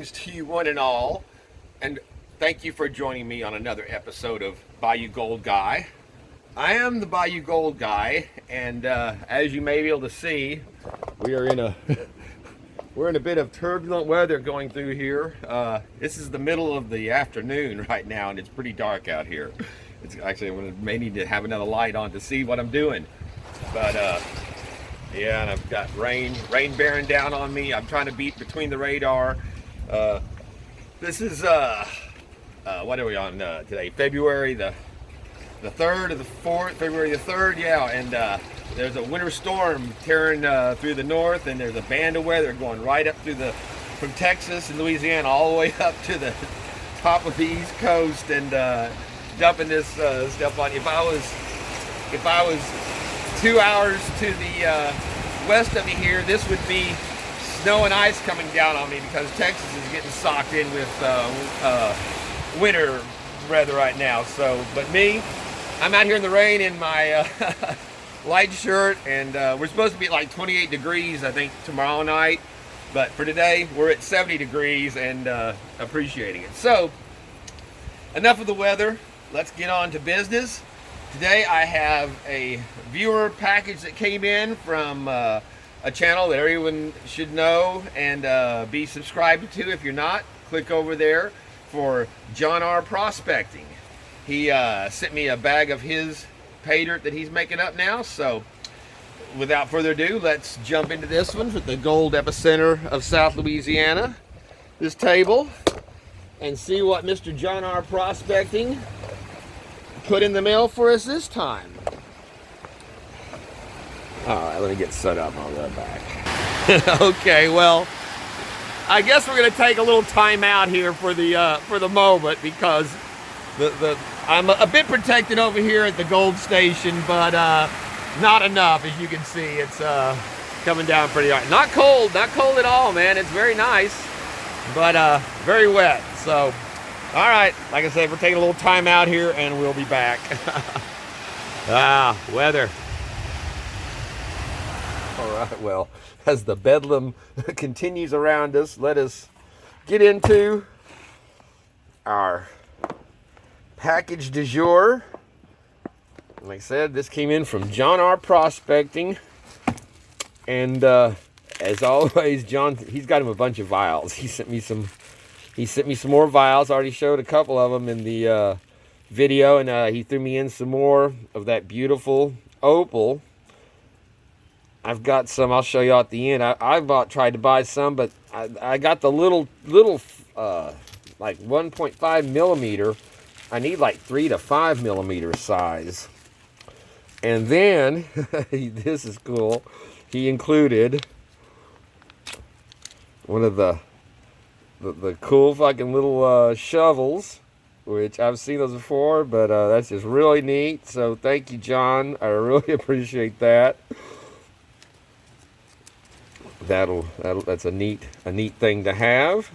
Greetings to you one and all, and thank you for joining me on another episode of Bayou Gold Guy. I am the Bayou Gold Guy, and as you may be able to see, we are in a we're in a bit of turbulent weather going through here. This is the middle of the afternoon right now, and it's pretty dark out here. It's actually, I may need to have another light on to see what I'm doing, but yeah, and I've got rain bearing down on me. I'm trying to beat between the radar. This is what are we on today? February the 3rd or the 4th? February the 3rd, yeah. And there's a winter storm tearing through the north, and there's a band of weather going right up through from Texas and Louisiana all the way up to the top of the East Coast, and dumping this stuff on you. If I was 2 hours to the west of me here, this would be snow and ice coming down on me, because Texas is getting socked in with winter weather right now. So, but me, I'm out here in the rain in my light shirt, and we're supposed to be at like 28 degrees, I think, tomorrow night. But for today, we're at 70 degrees and appreciating it. So, enough of the weather. Let's get on to business. Today I have a viewer package that came in from a channel that everyone should know and be subscribed to. If you're not, click over there for John R. Prospecting. He sent me a bag of his pay dirt that he's making up now. So without further ado, let's jump into this one with the gold epicenter of South Louisiana, this table, and see what Mr. John R. Prospecting put in the mail for us this time. All right, let me get set up and I'll go back. Okay, well, I guess we're going to take a little time out here for the moment, because I'm a bit protected over here at the gold station, but not enough. As you can see, it's coming down pretty hard. Not cold at all, man. It's very nice, but very wet. So, all right, like I said, we're taking a little time out here, and we'll be back. Weather. All right, well, as the bedlam continues around us, let us get into our package du jour. Like I said, this came in from John R. Prospecting, and as always, John, he's got him a bunch of vials. He sent me some more vials. I already showed a couple of them in the video, and he threw me in some more of that beautiful opal. I've got some. I'll show you at the end. I tried to buy some, but I got the little like 1.5 millimeter. I need like 3 to 5 millimeter size. And then this is cool. He included one of the cool fucking little shovels, which I've seen those before, but that's just really neat. So thank you, John. I really appreciate that. That's a neat thing to have.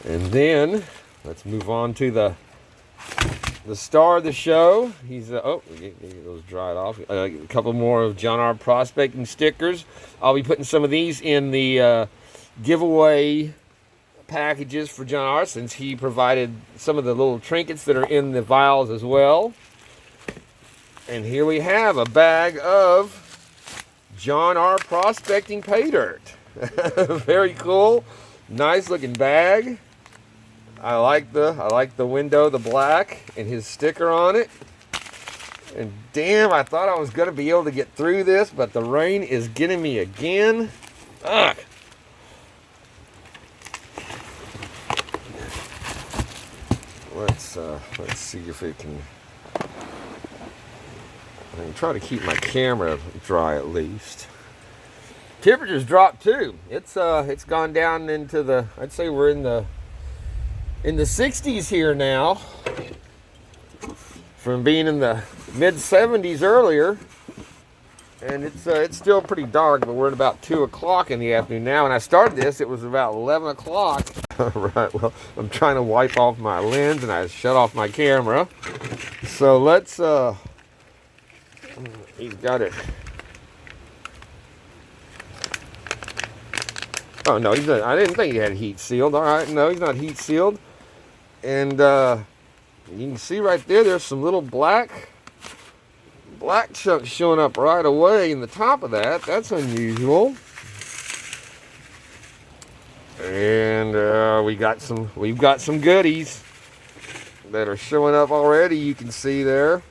And then let's move on to the star of the show. He's get those dried off. A couple more of John R. Prospecting stickers. I'll be putting some of these in the giveaway packages for John R., since he provided some of the little trinkets that are in the vials as well. And here we have a bag of John R. Prospecting pay dirt. Very cool, nice looking bag. I like the window, the black, and his sticker on it. And damn, I thought I was gonna be able to get through this, but the rain is getting me again. Ugh. Let's see if it can. I can try to keep my camera dry at least. Temperature's dropped too. It's gone down into the. I'd say we're in the 60s here now, from being in the mid 70s earlier. And it's still pretty dark, but we're at about 2 o'clock in the afternoon now. When I started this, it was about 11 o'clock. Right, well, I'm trying to wipe off my lens, and I shut off my camera. So let's, he's got it Oh no, he's not. I didn't think he had heat sealed. All right, no, he's not heat sealed. And you can see right there, there's some little black chunks showing up right away in the top of that. That's unusual. And we've got some goodies that are showing up already. You can see there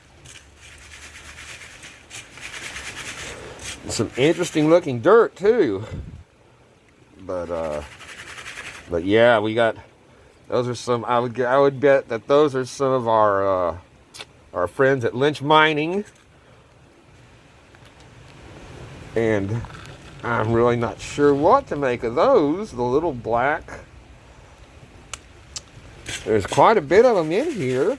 some interesting looking dirt too. But yeah, we got. Those are some. I would bet that those are some of our friends at Lynch Mining. And I'm really not sure what to make of those. The little black. There's quite a bit of them in here.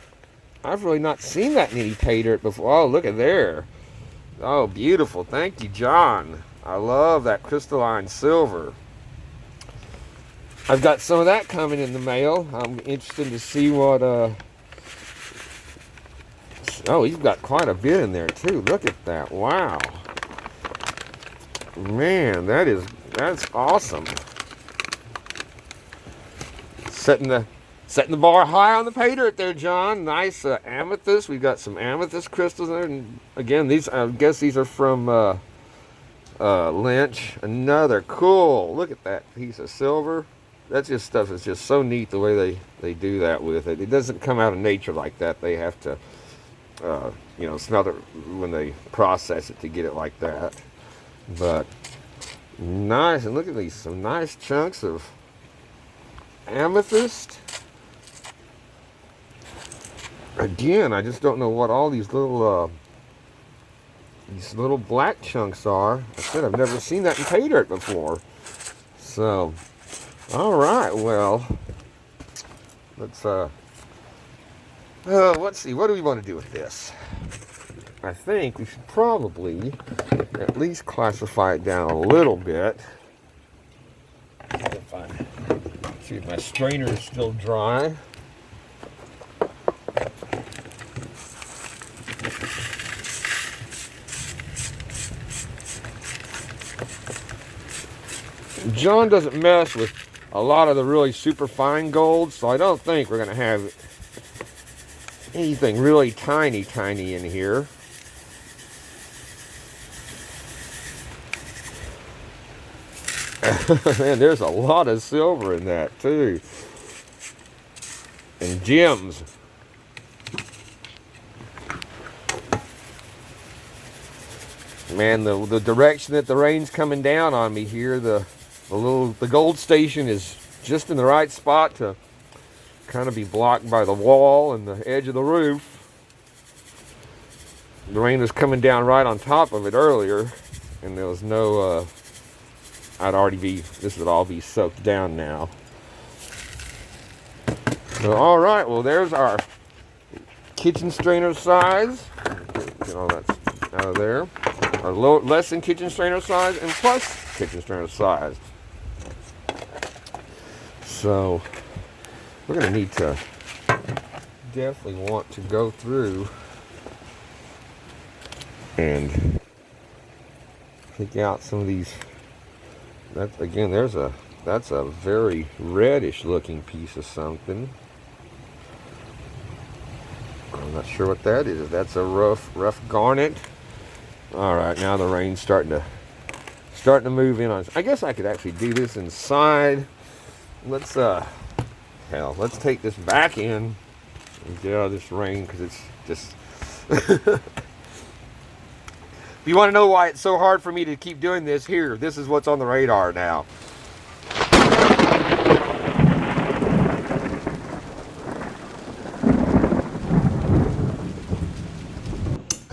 I've really not seen that many pay dirt before. Oh, look at there. Oh, beautiful. Thank you, John. I love that crystalline silver. I've got some of that coming in the mail. I'm interested to see what, oh, he's got quite a bit in there too. Look at that. Wow. Man, that's awesome. Setting the bar high on the pay dirt there, John. Nice amethyst. We've got some amethyst crystals in there. And again, these, I guess these are from Lynch. Another cool. Look at that piece of silver. That's just stuff that's just so neat the way they do that with it. It doesn't come out of nature like that. They have to, smother when they process it to get it like that. But nice. And look at these, some nice chunks of amethyst. Again, I just don't know what all these little black chunks are. I said I've never seen that in pay dirt before. So. All right, well, let's see, what do we want to do with this? I think we should probably at least classify it down a little bit. See if my strainer is still dry. John doesn't mess with a lot of the really super fine gold, so I don't think we're going to have anything really tiny in here. Man, there's a lot of silver in that too. And gems. Man, the direction that the rain's coming down on me here, the gold station is just in the right spot to kind of be blocked by the wall and the edge of the roof. The rain was coming down right on top of it earlier, and there was no, this would all be soaked down now. So, all right, well, there's our kitchen strainer size. Get all that out of there. Our less than kitchen strainer size and plus kitchen strainer size. So we're going to need to definitely want to go through and pick out some of these. That's again, that's a very reddish looking piece of something. I'm not sure what that is. That's a rough garnet. All right, now the rain's starting to move in on. I guess I could actually do this inside. Let's take this back in and get out of this rain, because it's just. If you want to know why it's so hard for me to keep doing this, this is what's on the radar now.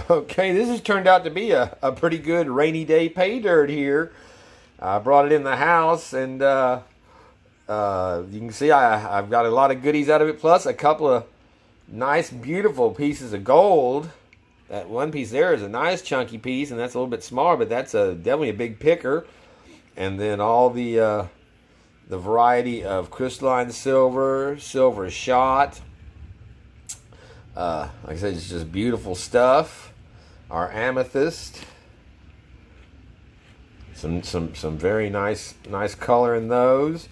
Okay, this has turned out to be a pretty good rainy day pay dirt here. I brought it in the house, and you can see I've got a lot of goodies out of it, plus a couple of nice, beautiful pieces of gold. That one piece there is a nice chunky piece, and that's a little bit smaller, but that's definitely a big picker. And then all the variety of crystalline silver, silver shot. Like I said, it's just beautiful stuff. Our amethyst. Some very nice color in those.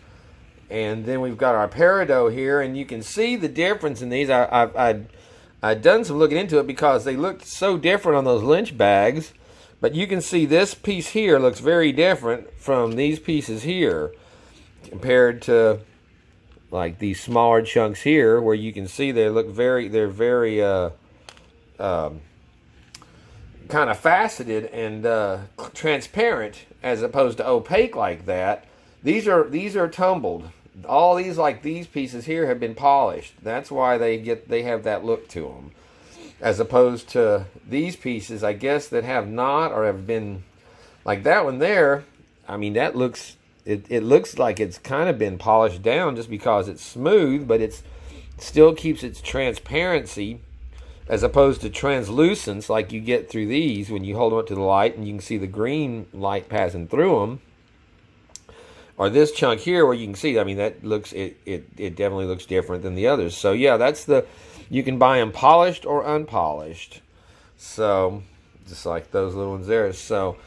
And then we've got our Peridot here, and you can see the difference in these. I'd done some looking into it because they looked so different on those Lynch bags. But you can see this piece here looks very different from these pieces here compared to like these smaller chunks here, where you can see they're very kind of faceted and transparent as opposed to opaque like that. These are tumbled. All these, like these pieces here, have been polished. That's why they have that look to them, as opposed to these pieces, I guess, that have not, or have been like that one there. I mean, that looks it looks like it's kind of been polished down just because it's smooth, but it still keeps its transparency as opposed to translucence like you get through these when you hold them up to the light and you can see the green light passing through them. Or this chunk here where you can see, I mean, that looks, it definitely looks different than the others. So yeah, you can buy them polished or unpolished. So, just like those little ones there. So,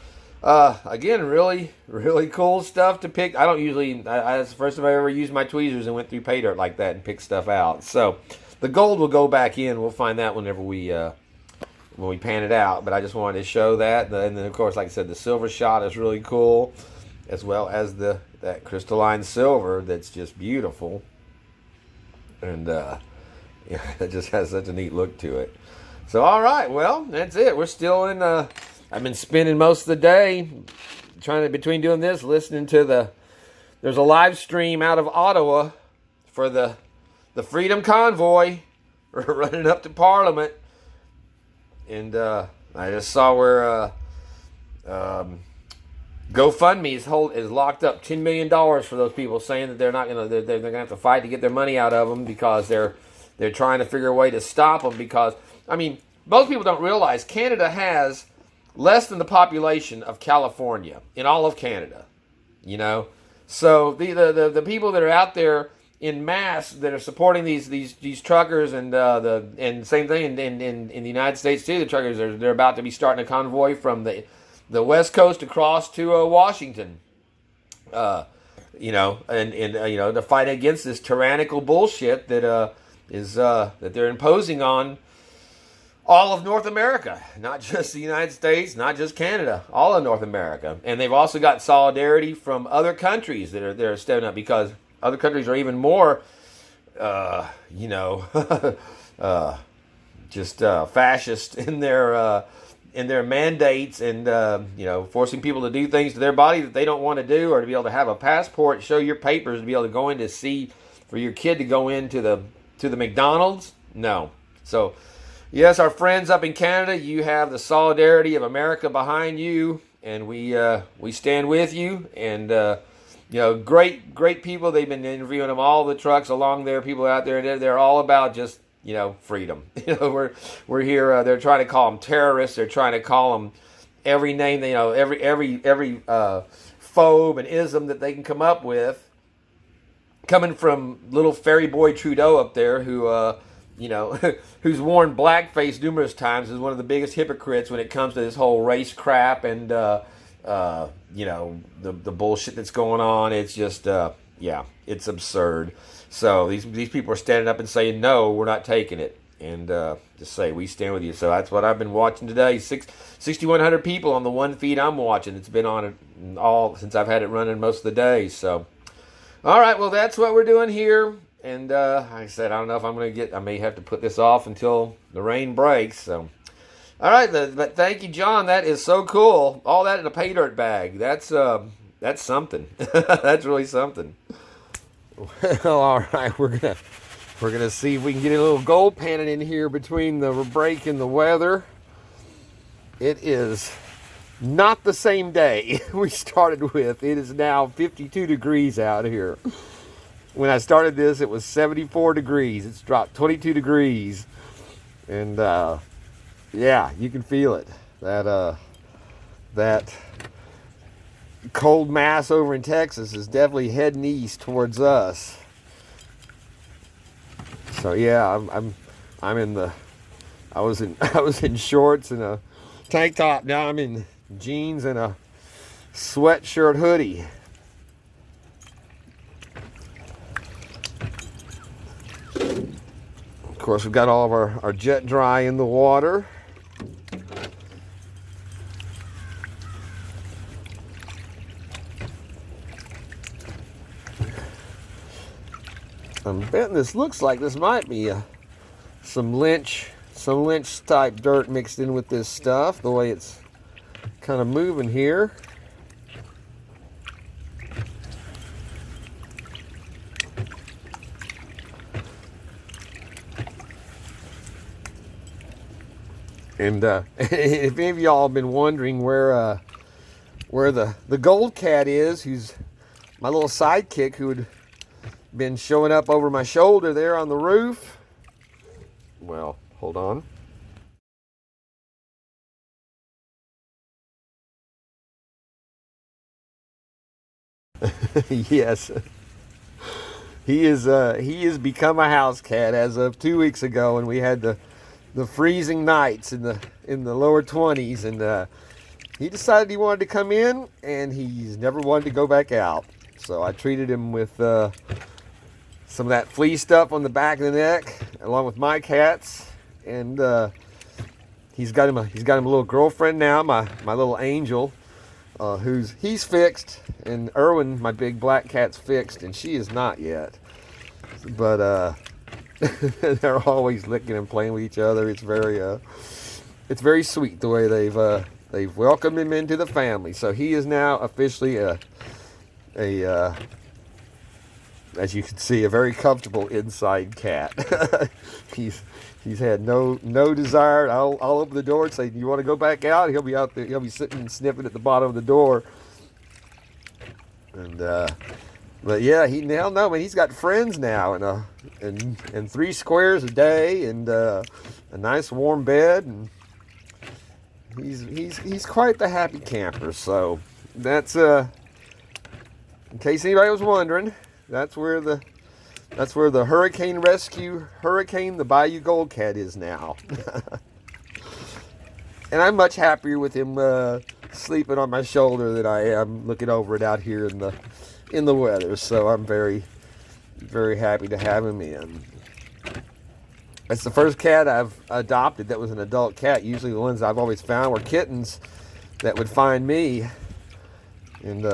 again, really, really cool stuff to pick. I don't usually, that's the first time I ever used my tweezers and went through PAYDIRT like that and picked stuff out. So, the gold will go back in. We'll find that whenever when we pan it out. But I just wanted to show that. And then, of course, like I said, the silver shot is really cool, as well as that crystalline silver that's just beautiful. And yeah, it just has such a neat look to it. So, all right, well, that's it. We're still in, I've been spending most of the day between doing this, listening to there's a live stream out of Ottawa for the Freedom Convoy running up to Parliament. And I just saw where GoFundMe is locked up $10 million for those people, saying that they're gonna have to fight to get their money out of them because they're trying to figure a way to stop them. Because, I mean, most people don't realize Canada has less than the population of California in all of Canada. You know, so the people that are out there in mass that are supporting these truckers and same thing in the United States too. The truckers they're about to be starting a convoy from the West Coast across to Washington, you know, and you know, to fight against this tyrannical bullshit that that they're imposing on all of North America, not just the United States, not just Canada, all of North America. And they've also got solidarity from other countries that are stepping up, because other countries are even more, you know, just fascist in their mandates and you know, forcing people to do things to their body that they don't want to do, or to be able to have a passport, show your papers to be able to go in to see, for your kid to go into the McDonald's. No. So yes, our friends up in Canada, you have the solidarity of America behind you, and we stand with you. And you know, great people. They've been interviewing them, all the trucks along there, people out there, and they're all about just, you know, freedom. You know, we're here. They're trying to call them terrorists. They're trying to call them every name, you know, every phobe and ism that they can come up with, coming from little fairy boy Trudeau up there, who you know, who's worn blackface numerous times, is one of the biggest hypocrites when it comes to this whole race crap and you know, the bullshit that's going on. It's just yeah, it's absurd. So these people are standing up and saying, no, we're not taking it. And just say, we stand with you. So that's what I've been watching today. 6,100 people on the one feed I'm watching. It's been on it all since I've had it running most of the day. So, all right, well, that's what we're doing here. And like I said, I don't know if I'm going to I may have to put this off until the rain breaks. So, all right, but thank you, John. That is so cool. All that in a PAYDIRT bag. That's something. That's really something. Well, all right, we're gonna see if we can get a little gold panning in here between the break and the weather. It is not the same day we started with. It is now 52 degrees out here. When I started this, it was 74 degrees. It's dropped 22 degrees, and yeah, you can feel it. That cold mass over in Texas is definitely heading east towards us. So yeah, I'm in the. I was in shorts and a tank top. Now I'm in jeans and sweatshirt hoodie. Of course, we've got all of our jet dry in the water. I'm betting this looks like this might be some lynch type dirt mixed in with this stuff, the way it's kind of moving here. And if any of y'all have been wondering where the gold cat is, who's my little sidekick who had been showing up over my shoulder there on the roof. Well, hold on. Yes. He has become a house cat as of 2 weeks ago, and we had the freezing nights in the lower 20s, and he decided he wanted to come in, and he's never wanted to go back out. So I treated him with some of that flea stuff on the back of the neck, along with my cats, and he's got him a little girlfriend now, my little Angel, he's fixed, and Irwin, my big black cat's fixed, and she is not yet. But they're always licking and playing with each other. It's very sweet the way they've welcomed him into the family. So he is now officially a as you can see, a very comfortable inside cat. He's had no desire. I'll open the door and say, "You want to go back out?" He'll be out there. He'll be sitting and sniffing at the bottom of the door. And but yeah, hell no, man. He's got friends now, and 3 squares a day, and a nice warm bed, and he's quite the happy camper. So that's in case anybody was wondering. That's where the hurricane rescue the Bayou Gold Cat is now. And I'm much happier with him sleeping on my shoulder than I am looking over it out here in the weather. So I'm very, very happy to have him in. It's the first cat I've adopted that was an adult cat. Usually the ones I've always found were kittens that would find me. And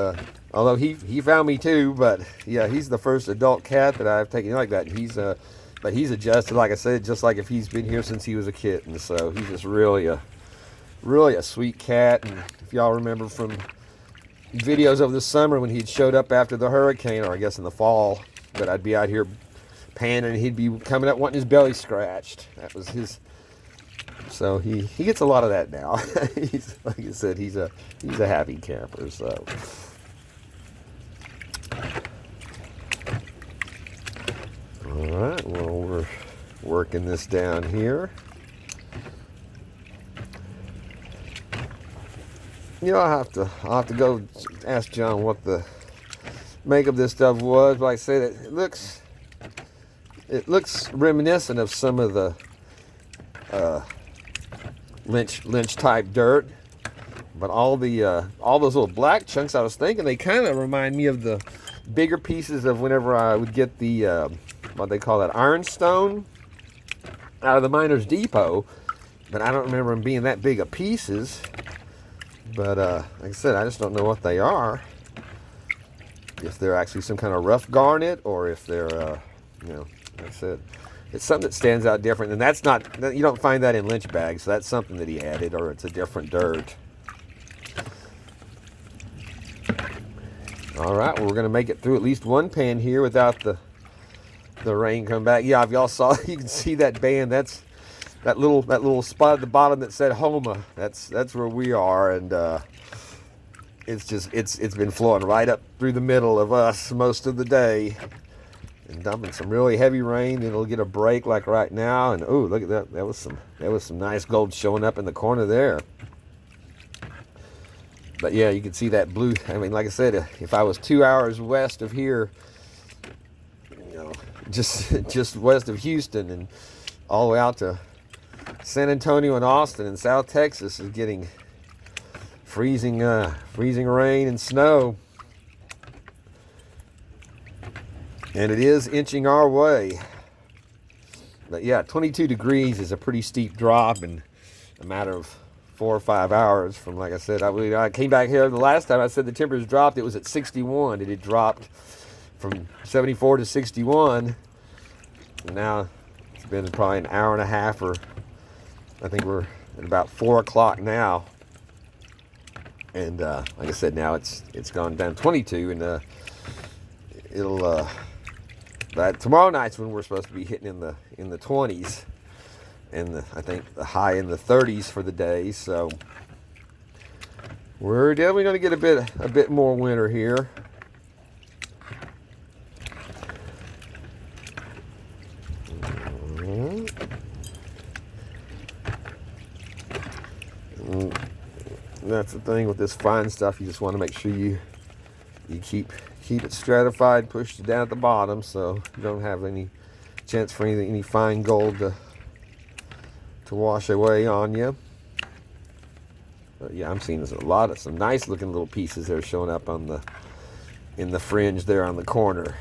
although he found me too, but yeah, he's the first adult cat that I've taken like that. But he's adjusted, like I said, just like if he's been here since he was a kitten. So he's just really a sweet cat. And if y'all remember from videos over the summer when he'd showed up after the hurricane, or I guess in the fall, that I'd be out here panning and he'd be coming up wanting his belly scratched. That was his. So he gets a lot of that now. He's, like I said, he's a happy camper. So all right, well, we're working this down here. You know, I'll have to go ask John what the make of this stuff was. But like I said, it looks reminiscent of some of the lynch type dirt, but all those little black chunks, I was thinking they kind of remind me of the bigger pieces of whenever I would get the what they call that ironstone out of the Miners Depot, but I don't remember them being that big of pieces. But like I said, I just don't know what they are, if they're actually some kind of rough garnet, or if they're like I said, it's something that stands out different, and that's not, you don't find that in lynch bags, so that's something that he added, or it's a different dirt. All right, well, we're going to make it through at least one pan here without the rain coming back. Yeah, if y'all saw, you can see that band. That's that little spot at the bottom that said Homa. That's where we are, and it's been flowing right up through the middle of us most of the day. And dumping some really heavy rain. It'll get a break like right now, and oh, look at that! That was some nice gold showing up in the corner there. But yeah, you can see that blue. I mean, like I said, if I was 2 hours west of here, just west of Houston and all the way out to San Antonio and Austin and South Texas is getting freezing rain and snow. And it is inching our way. But yeah, 22 degrees is a pretty steep drop in a matter of 4 or 5 hours from, like I said, I came back here the last time I said the temperatures dropped, it was at 61. It had dropped from 74 to 61. And now it's been probably an hour and a half, or I think we're at about 4 o'clock now. And like I said, now it's gone down 22, and it'll but tomorrow night's when we're supposed to be hitting in the 20s, and I think the high in the 30s for the day. So we're definitely going to get a bit more winter here. That's the thing with this fine stuff. You just want to make sure you keep it stratified, pushed down at the bottom, so you don't have any chance for any fine gold to wash away on you. But yeah, I'm seeing some nice looking little pieces that are showing up in the fringe there on the corner.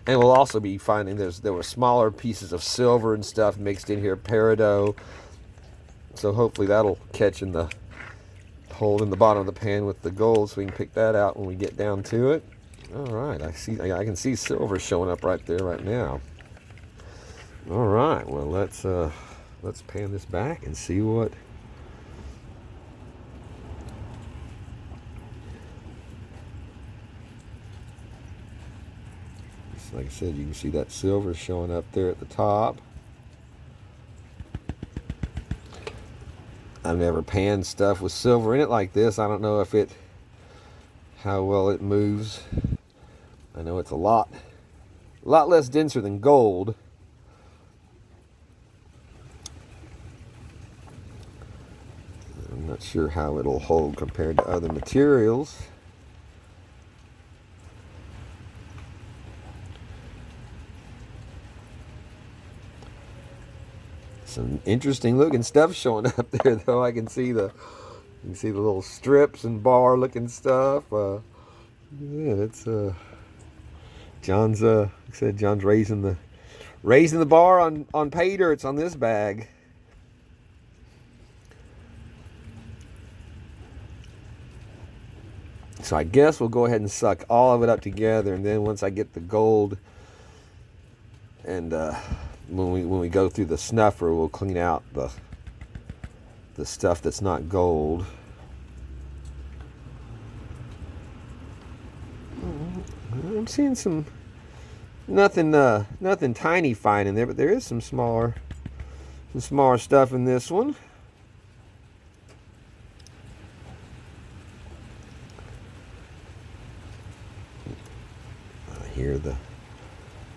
And we'll also be finding there were smaller pieces of silver and stuff mixed in here, peridot. So hopefully that'll catch in the hole in the bottom of the pan with the gold, so we can pick that out when we get down to it. All right, I can see silver showing up right there right now. All right, well let's pan this back and see what. Like I said, you can see that silver showing up there at the top. I've never panned stuff with silver in it like this. I don't know how well it moves. I know it's a lot less denser than gold. I'm not sure how it'll hold compared to other materials. Some interesting looking stuff showing up there, though. You can see the little strips and bar looking stuff. Yeah, it's John's like I said, John's raising the bar on PAYDIRTs on this bag. So I guess we'll go ahead and suck all of it up together, and then once I get the gold and when we go through the snuffer, we'll clean out the stuff that's not gold. I'm seeing nothing tiny fine in there, but there is some smaller stuff in this one.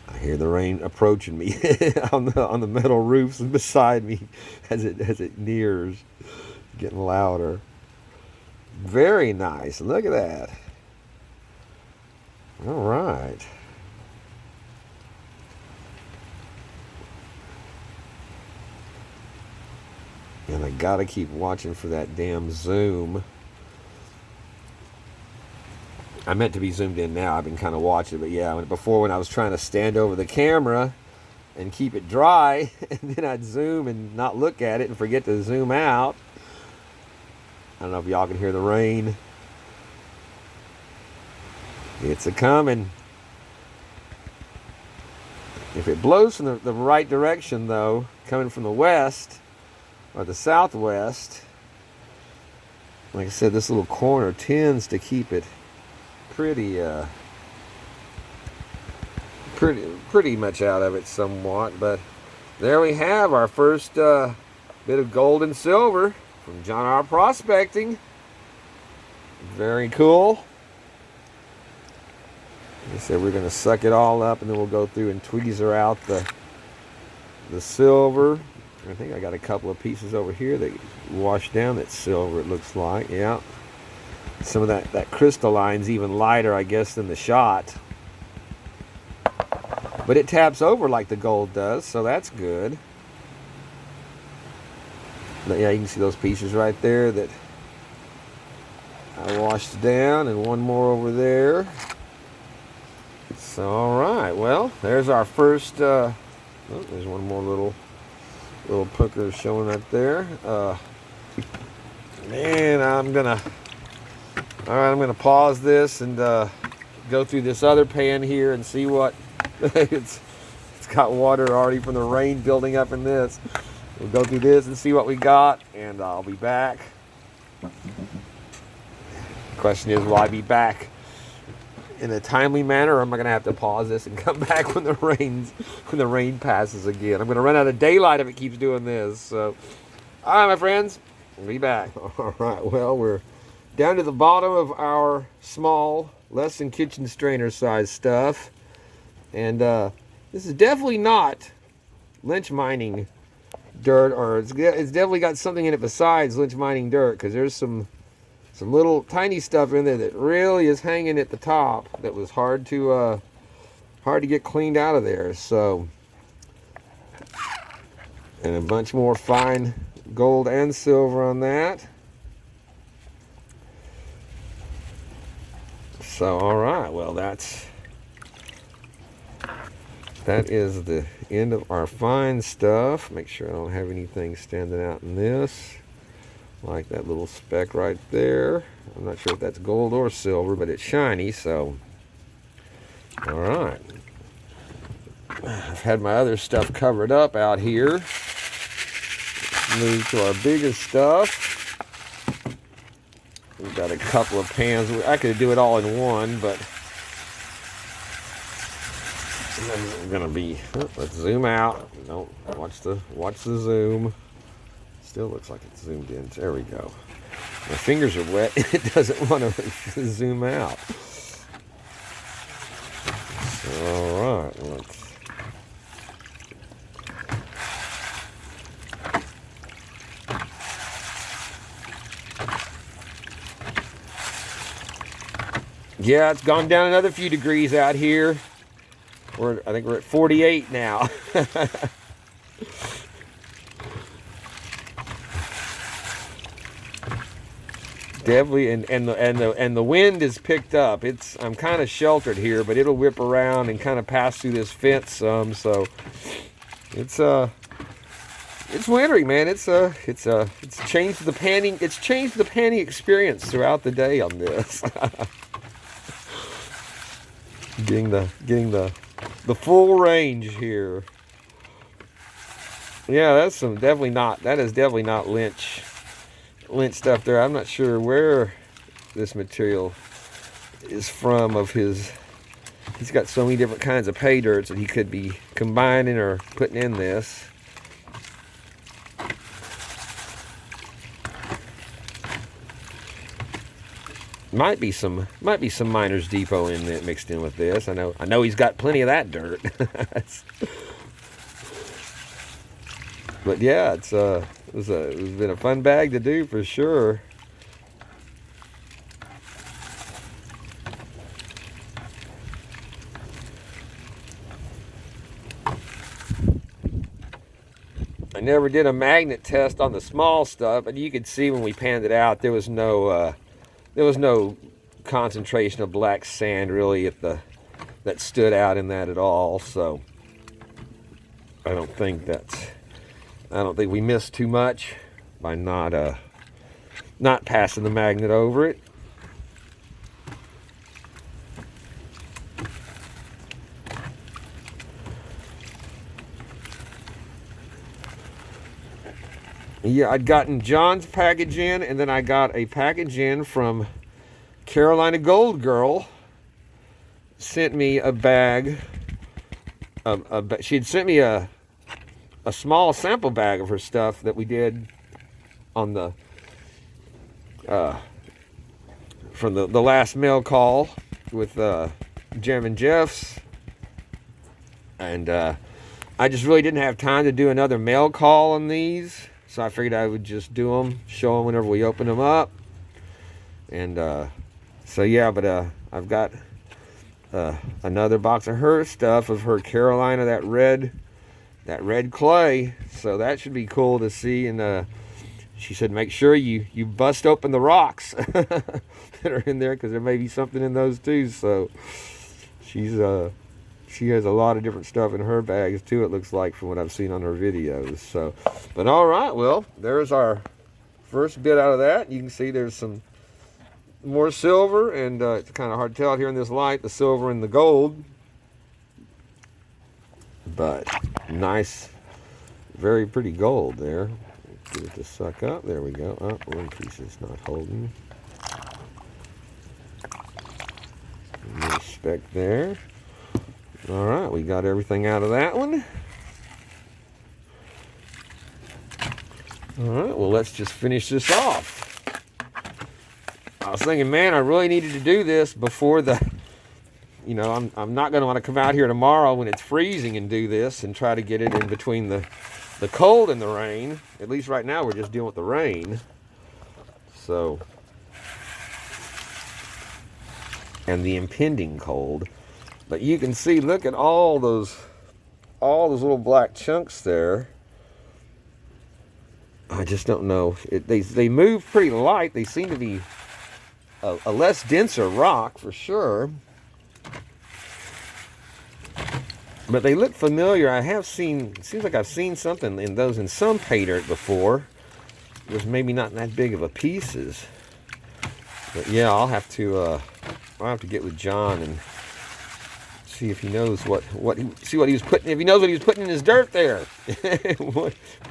I hear the rain approaching me on the metal roofs beside me as it nears, getting louder. Very nice. Look at that. All right. And I gotta keep watching for that damn zoom. I meant to be zoomed in now. I've been kind of watching, but yeah, before when I was trying to stand over the camera and keep it dry, and then I'd zoom and not look at it and forget to zoom out. I don't know if y'all can hear the rain. It's a-coming. If it blows from the right direction, though, coming from the west or the southwest, like I said, this little corner tends to keep it pretty much out of it somewhat. But there we have our first bit of gold and silver from John R. Prospecting. Very cool. Like I said, we're going to suck it all up, and then we'll go through and tweezer out the silver. I think I got a couple of pieces over here that wash down that silver, it looks like. Yeah. Some of that crystalline's even lighter, I guess, than the shot. But it taps over like the gold does, so that's good. But yeah, you can see those pieces right there that I washed down, and one more over there. So, all right. Well, there's our first. Oh, there's one more little pooker showing right there. Man, I'm gonna pause this and go through this other pan here and see what it's got water already from the rain building up in this. We'll go through this and see what we got, and I'll be back. Question is, will I be back in a timely manner, or am I going to have to pause this and come back when the rain passes again? I'm going to run out of daylight if it keeps doing this. So, all right, my friends, we'll be back. All right, well, we're down to the bottom of our small, less than kitchen strainer size stuff, and this is definitely not lynch mining dirt, or it's definitely got something in it besides lynch mining dirt, because there's some little tiny stuff in there that really is hanging at the top that was hard to get cleaned out of there. So, and a bunch more fine gold and silver on that. So, all right, well, that is the end of our fine stuff. Make sure I don't have anything standing out in this, like that little speck right there. I'm not sure if that's gold or silver, but it's shiny, so all right. I've had my other stuff covered up out here. Let's move to our biggest stuff. We've got a couple of pans. I could do it all in one, but I'm gonna be. Let's zoom out. Don't watch the zoom. Still looks like it's zoomed in. There we go. My fingers are wet. It doesn't want to zoom out. All right. Let's. Yeah, it's gone down another few degrees out here. I think we're at 48 now. Definitely, and the wind is picked up. I'm kind of sheltered here, but it'll whip around and kind of pass through this fence some. So it's wintry, man. It's changed the panning. It's changed the panning experience throughout the day on this. getting the full range here. Yeah, that is definitely not lynch stuff there. I'm not sure where this material is from he's got so many different kinds of pay dirts that he could be combining or putting in this. Might be some Miners Depot in it mixed in with this. I know he's got plenty of that dirt. But yeah, it's been a fun bag to do for sure. I never did a magnet test on the small stuff, but you could see when we panned it out, there was no concentration of black sand really that stood out in that at all. So I don't think we missed too much by not passing the magnet over it. Yeah, I'd gotten John's package in, and then I got a package in from Carolina Gold Girl. Sent me a bag. She had sent me a small sample bag of her stuff that we did on the from the last mail call with Jim and Jeff's, and I just really didn't have time to do another mail call on these. So I figured I would just do them, show them whenever we open them up. And so yeah, but I've got another box of her stuff, of her Carolina, that red clay. So that should be cool to see. And she said make sure you bust open the rocks that are in there, because there may be something in those too. So she has a lot of different stuff in her bags too, it looks like, from what I've seen on her videos. So, but all right, well, there's our first bit out of that. You can see there's some more silver, and it's kind of hard to tell out here in this light, the silver and the gold. But nice, very pretty gold there. Get it to suck up. There we go. Oh, one piece is not holding. Speck there. All right, we got everything out of that one. All right, well, let's just finish this off. I was thinking, man, I really needed to do this before the, you know, I'm not going to want to come out here tomorrow when it's freezing and do this and try to get it in between the cold and the rain. At least right now we're just dealing with the rain. So, and the impending cold. But you can see, look at all those little black chunks there. I just don't know. They move pretty light. They seem to be a less denser rock for sure. But they look familiar. I have seen, it seems like I've seen something in those in some pay dirt before. It was maybe not that big of a pieces. But yeah, I'll have to get with John and see if he knows what he was putting, if he knows what he was putting in his dirt there.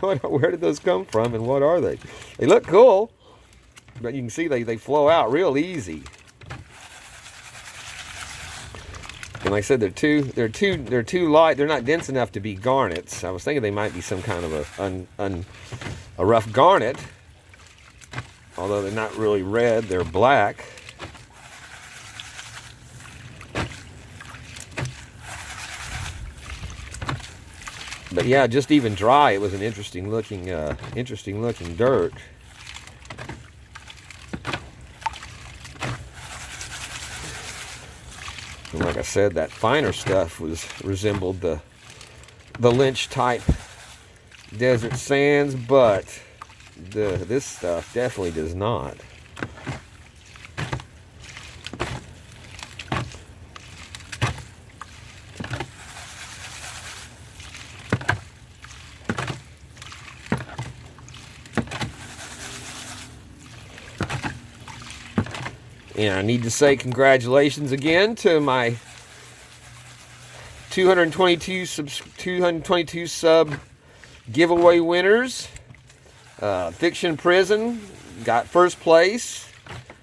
Where did those come from, and what are they? They look cool, but you can see they flow out real easy. And like I said, they're too light. They're not dense enough to be garnets. I was thinking they might be some kind of a rough garnet, although they're not really red. They're black. But yeah, just even dry, it was an interesting looking dirt. And like I said, that finer stuff resembled the Lynch type desert sands, but this stuff definitely does not. And I need to say congratulations again to my 222 sub giveaway winners. Fiction Prison got first place,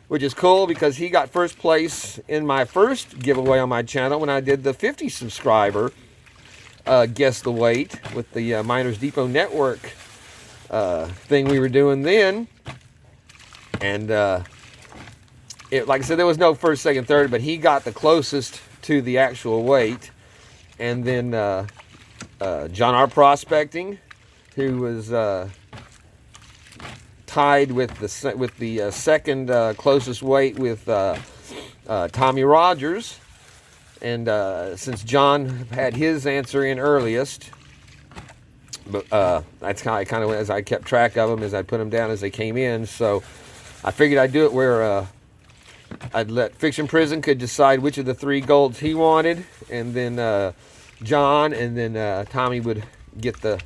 which is cool because he got first place in my first giveaway on my channel when I did the 50 subscriber Guess the Weight with the Miners Depot Network thing we were doing then. And like I said, there was no first, second, third, but he got the closest to the actual weight. And then John R. Prospecting, who was tied with the second closest weight with Tommy Rogers. And since John had his answer in earliest, but that's kind of as I kept track of them, as I put them down as they came in. So I figured I'd do it where I'd let Fiction Prison could decide which of the three golds he wanted, and then John and then Tommy would get the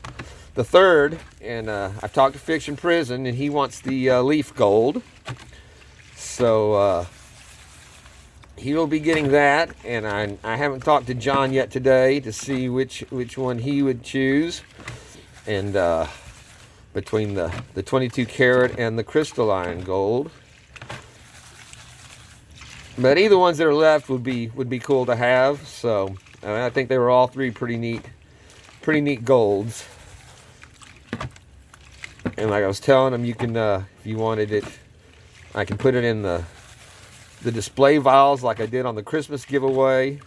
third. And I've talked to Fiction Prison, and he wants the leaf gold, so he will be getting that. And I haven't talked to John yet today to see which one he would choose, and between the 22 karat and the crystalline gold. But either ones that are left would be cool to have. So I think they were all three pretty neat golds. And like I was telling them, you can if you wanted it, I can put it in the display vials like I did on the Christmas giveaway,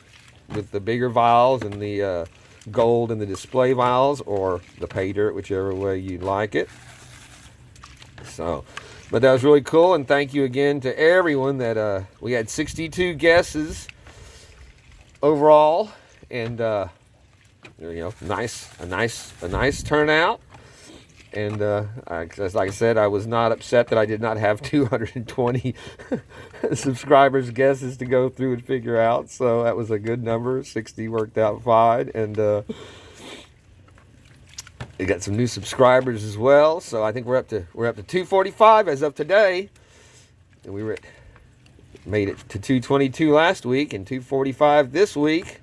with the bigger vials and the gold in the display vials, or the pay dirt, whichever way you like it. So. But that was really cool, and thank you again to everyone that we had 62 guesses overall, and you know, a nice turnout. And like I said, I was not upset that I did not have 220 subscribers guesses to go through and figure out. So that was a good number. 60 worked out fine. And we got some new subscribers as well. So I think we're up to 245 as of today. And made it to 222 last week and 245 this week.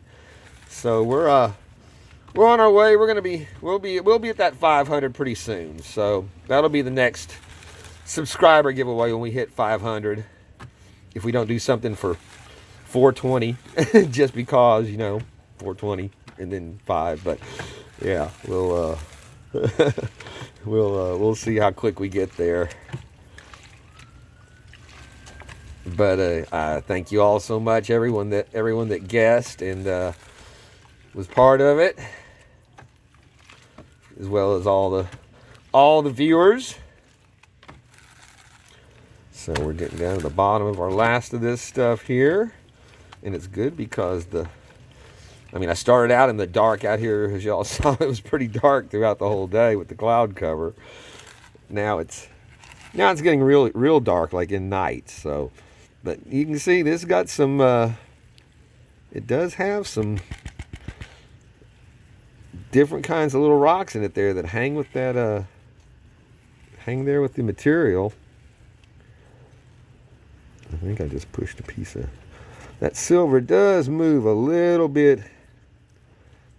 So we're on our way. We'll be at that 500 pretty soon. So that'll be the next subscriber giveaway when we hit 500. If we don't do something for 420, just because, 420 and then 5. But yeah, we'll see how quick we get there. But thank you all so much, everyone that guessed and was part of it, as well as all the viewers. So we're getting down to the bottom of our last of this stuff here, and it's good because I started out in the dark out here, as y'all saw. It was pretty dark throughout the whole day with the cloud cover. Now it's getting real dark, like in night. So, but you can see this got some. It does have some different kinds of little rocks in it there that hang with that. Hang there with the material. I think I just pushed a piece of that silver. Does move a little bit.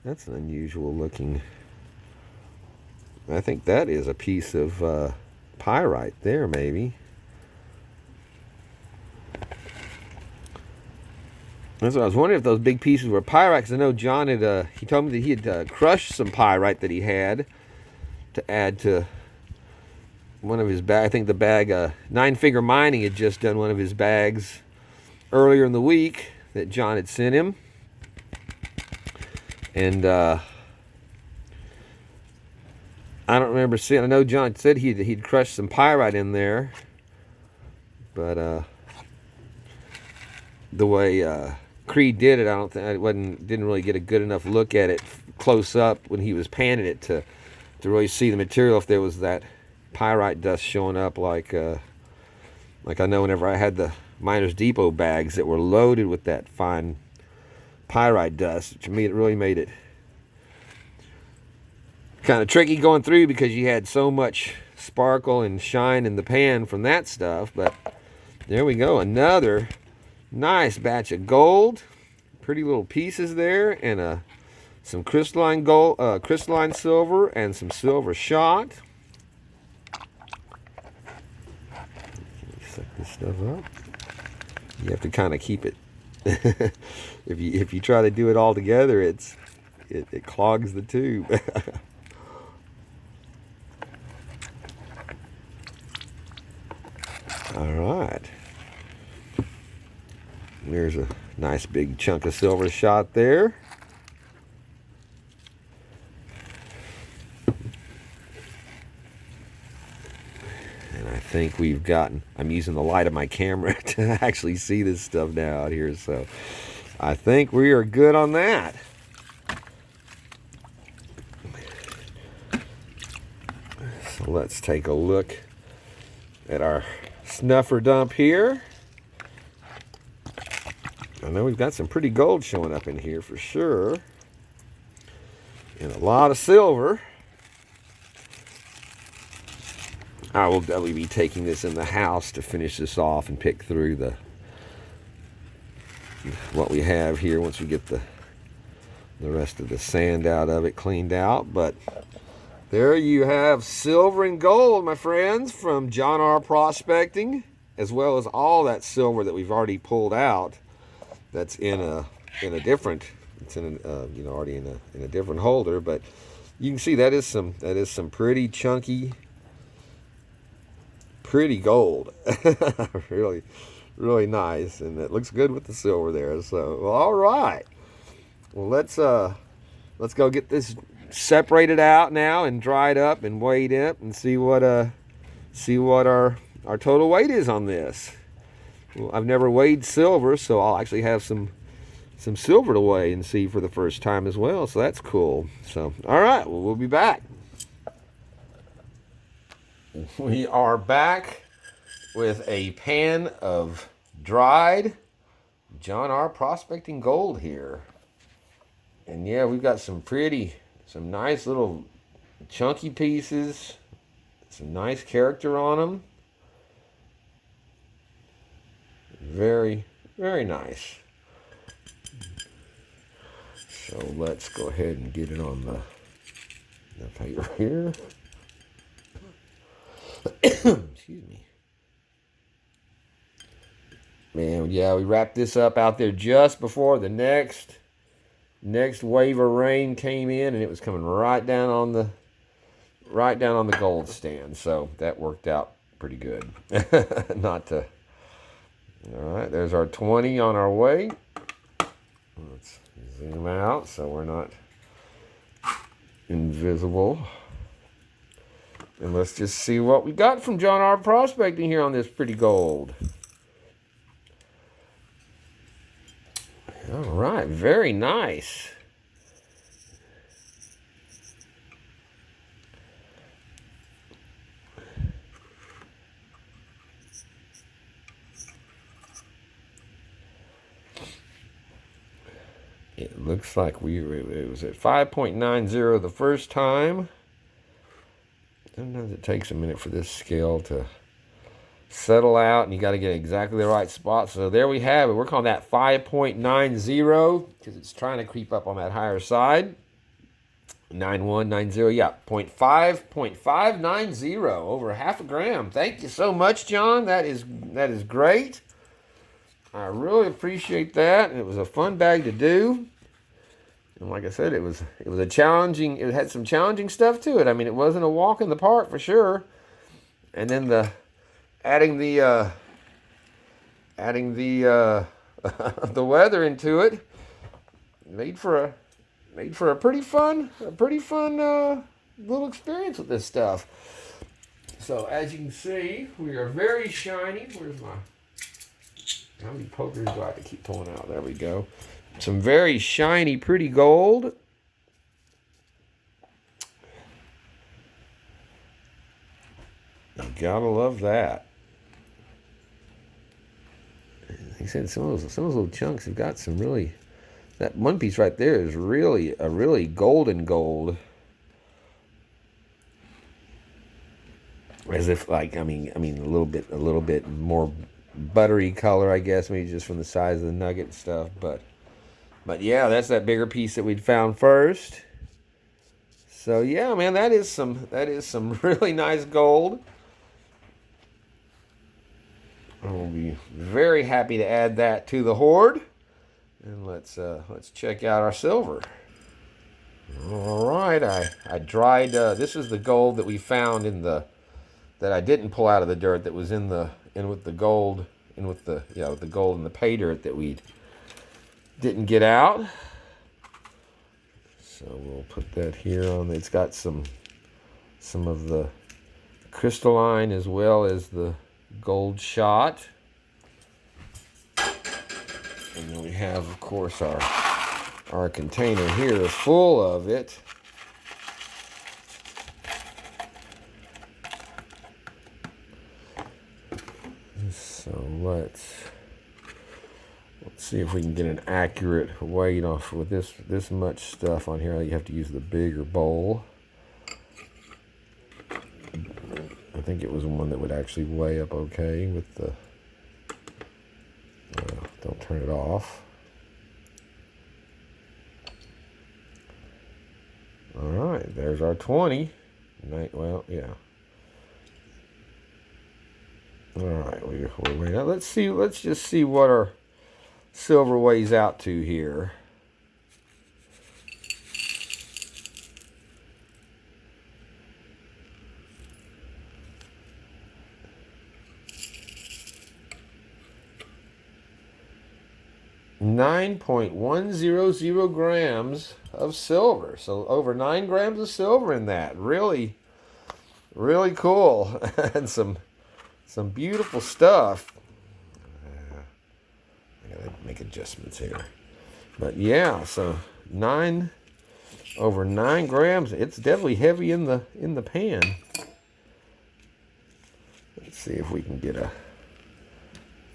That's an unusual looking. I think that is a piece of pyrite there, maybe. That's what I was wondering, if those big pieces were pyrite, because I know John he told me that he had crushed some pyrite that he had to add to one of his bags. I think the bag, Nine Finger Mining had just done one of his bags earlier in the week that John had sent him. And I don't remember seeing. I know John said he'd crushed some pyrite in there, but the way Creed did it, I don't think didn't really get a good enough look at it close up when he was panning it to really see the material, if there was that pyrite dust showing up, like I know whenever I had the Miners Depot bags that were loaded with that fine pyrite dust. To me, it really made it kind of tricky going through, because you had so much sparkle and shine in the pan from that stuff. But there we go, another nice batch of gold, pretty little pieces there, and some crystalline gold, crystalline silver, and some silver shot. Set this stuff up. You have to kind of keep it. If you try to do it all together, it clogs the tube. All right. There's a nice big chunk of silver shot there. And I think we've gotten, I'm using the light of my camera to actually see this stuff now out here, so I think we are good on that. So let's take a look at our snuffer dump here. I know we've got some pretty gold showing up in here for sure, and a lot of silver. I will definitely be taking this in the house to finish this off and pick through what we have here once we get the rest of the sand out of it cleaned out. But there you have silver and gold, my friends, from John R. Prospecting, as well as all that silver that we've already pulled out. That's in a different, it's in already in a different holder, but you can see that is some pretty chunky, pretty gold. really nice, and it looks good with the silver there. So, well, all right, well, let's go get this separated out now and dried up and weighed up and see what our total weight is on this. Well, I've never weighed silver, so I'll actually have some silver to weigh and see for the first time as well. So that's cool. So, all right, well, we'll be back. We are back with a pan of dried John R. Prospecting Gold here. And yeah, we've got some nice little chunky pieces, some nice character on them. Very, very nice. So let's go ahead and get it on the paper here. Excuse me. Man, yeah, we wrapped this up out there just before the next wave of rain came in, and it was coming right down on the gold stand. So that worked out pretty good. All right, there's our 20 on our way. Let's zoom out so we're not invisible. And let's just see what we got from John R. Prospecting here on this pretty gold. All right, very nice. It looks like it was at 5.90 the first time. Sometimes it takes a minute for this scale to settle out, and you got to get exactly the right spot. So there we have it. We're calling that 5.90 because it's trying to creep up on that higher side. 9190, yeah, 0.590, over half a gram. Thank you so much, John. That is great. I really appreciate that. It was a fun bag to do. And like I said, it was a challenging. It had some challenging stuff to it. I mean, it wasn't a walk in the park for sure. And then adding the the weather into it made for a pretty fun little experience with this stuff. So as you can see, we are very shiny. How many pokers do I have to keep pulling out? There we go. Some very shiny, pretty gold. You gotta love that. Like I said, some of those little chunks have got some really. That one piece right there is really a really golden gold. As if like I mean a little bit more buttery color, I guess, maybe just from the size of the nugget and stuff, but yeah, that's that bigger piece that we'd found first. So yeah, man, that is some really nice gold. I'll be very happy to add that to the hoard. And let's check out our silver. All right, I dried. This is the gold that we found that I didn't pull out of the dirt. That was with the gold and with the gold and the pay dirt that we didn't get out. So we'll put that here on. It's got some of the crystalline as well as the gold shot. And then we have, of course, our container here full of it. So let's see if we can get an accurate weight off with this much stuff on here. You have to use the bigger bowl. I think it was one that would actually weigh up okay with the. Don't turn it off. All right, there's our 20. Well, yeah. All right, we're waiting. Let's just see what our silver weighs out to here. .100 grams of silver. So over 9 grams of silver in that. Really, really cool. And some beautiful stuff. I gotta make adjustments here. But yeah, so over 9 grams. It's definitely heavy in the pan. Let's see if we can get a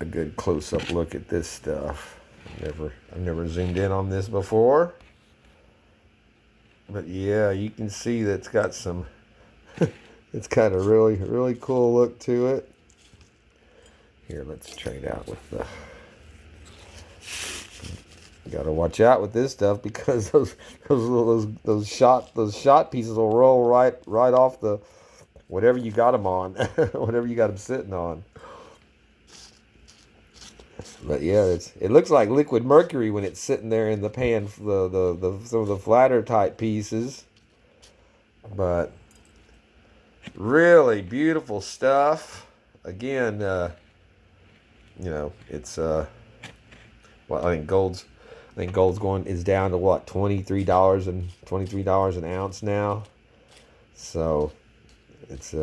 good close-up look at this stuff. I've never zoomed in on this before. But yeah, you can see that it's got some, it's got a really, really cool look to it. Here, let's trade out with the, you gotta watch out with this stuff because those shot pieces will roll right off the, whatever you got them on, whatever you got them sitting on. But yeah, it looks like liquid mercury when it's sitting there in the pan, some of the flatter type pieces. But really beautiful stuff. Again, you know, it's well, I think gold's is down to what, $23 an ounce now. So it's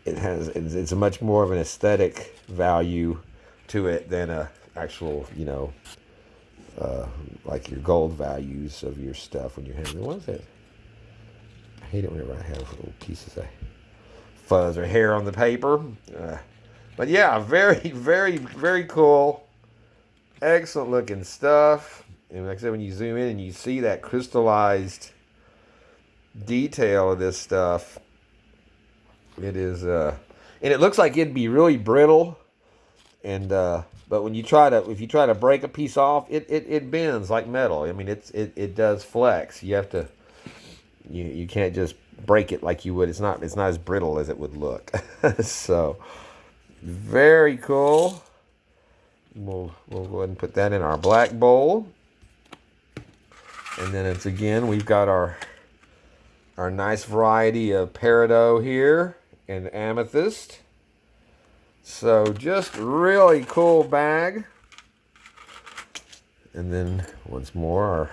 it's a much more of an aesthetic value to it than a actual, you know, like your gold values of your stuff when you're handling. What is it? I hate it whenever I have little pieces of fuzz or hair on the paper. But yeah, very, very, very cool. Excellent looking stuff. And like I said, when you zoom in and you see that crystallized detail of this stuff, it is, and it looks like it'd be really brittle. And but when if you try to break a piece off, it bends like metal. I mean, it does flex. You have to, you can't just break it like you would. It's not as brittle as it would look. So very cool. We'll go ahead and put that in our black bowl. And then it's, again, we've got our nice variety of Peridot here and Amethyst. So just really cool bag. And then once more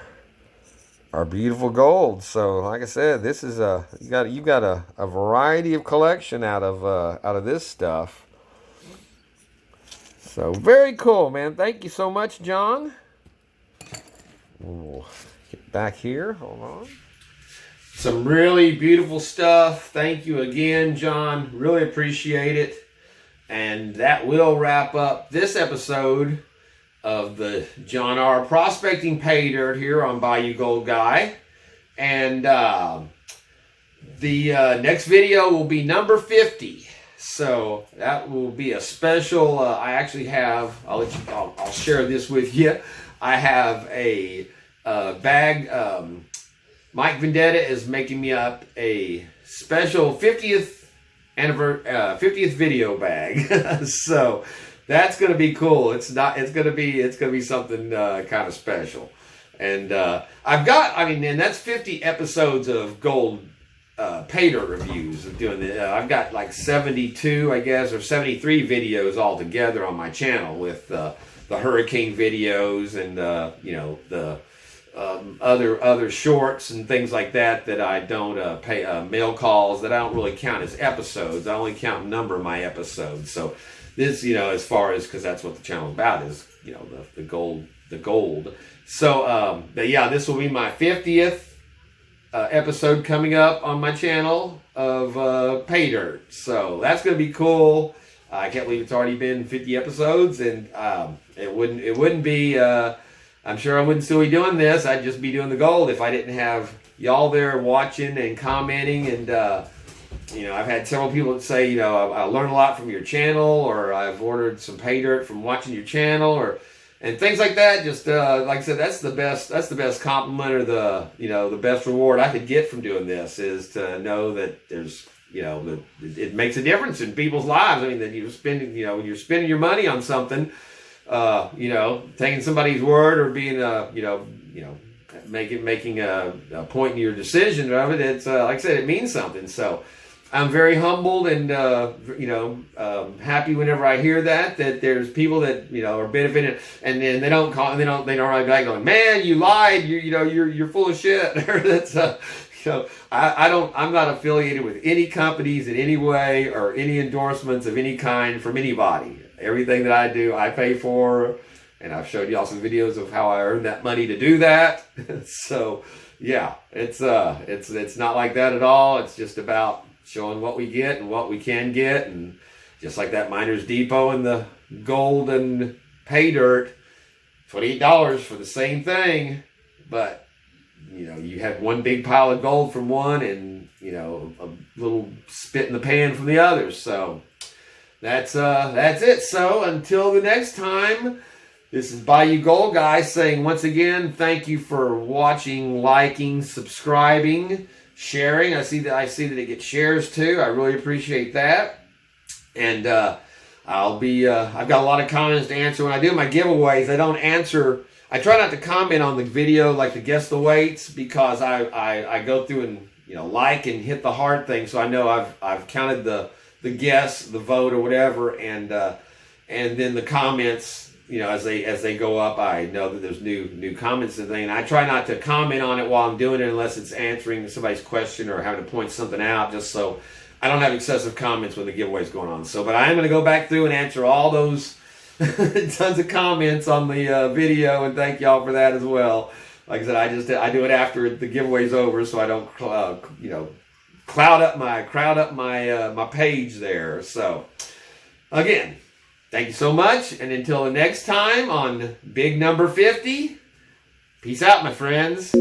our beautiful gold. So like I said, this is you've got a variety of collection out of this stuff. So very cool, man. Thank you so much, John. We'll get back here. Hold on. Some really beautiful stuff. Thank you again, John. Really appreciate it. And that will wrap up this episode of the John R. Prospecting Pay Dirt here on Bayou Gold Guy. And the next video will be number 50. So that will be a special. I actually have. I'll share this with you. I have a bag. Mike Vendetta is making me up a special 50th video bag. So that's gonna be cool. It's gonna be something kind of special. And I've got. I mean, and that's 50 episodes of gold. Pay dirt reviews of doing the I've got like 72, I guess, or 73 videos altogether on my channel with the hurricane videos and you know, the other shorts and things like that I don't pay mail calls that I don't really count as episodes. I only count number of my episodes. So this, you know, as far as, because that's what the channel is about, is, you know, the gold. So but yeah, this will be my 50th episode coming up on my channel of Pay Dirt. So that's going to be cool. I can't believe it's already been 50 episodes, and it wouldn't be, I'm sure I wouldn't still be doing this. I'd just be doing the gold if I didn't have y'all there watching and commenting. And, you know, I've had several people that say, you know, I learned a lot from your channel, or I've ordered some Pay Dirt from watching your channel, and things like that. Just like I said, that's the best compliment, or the best reward I could get from doing this, is to know that there's, you know, that it makes a difference in people's lives. I mean, that you're spending, you know, when you're spending your money on something, you know, taking somebody's word, or being making a point in your decision of it. It's like I said, it means something. So I'm very humbled and happy whenever I hear that there's people that, you know, are benefiting, and then they don't write back going, man, you lied, you're full of shit. That's I'm not affiliated with any companies in any way, or any endorsements of any kind from anybody. Everything that I do, I pay for, and I've showed y'all some videos of how I earned that money to do that. So yeah, it's not like that at all. It's just about showing what we get and what we can get. And just like that Miners Depot and the gold and pay dirt, $28 for the same thing. But, you know, you have one big pile of gold from one and, you know, a little spit in the pan from the other. So that's it. So until the next time, this is Bayou Gold Guy saying once again, thank you for watching, liking, subscribing, sharing. I see that it gets shares too. I really appreciate that. And I've got a lot of comments to answer when I do my giveaways. I try not to comment on the video like the guess the weights, because I go through and, you know, like and hit the heart thing, so I know I've counted the guess, the vote or whatever, and then the comments, you know, as they go up, I know that there's new comments and things. And I try not to comment on it while I'm doing it unless it's answering somebody's question or having to point something out, just so I don't have excessive comments when the giveaway's going on. So, but I am going to go back through and answer all those tons of comments on the video, and thank y'all for that as well. Like I said, I do it after the giveaway's over, so I don't you know, crowd up my page there. So again, thank you so much, and until the next time on Big Number 50, peace out, my friends.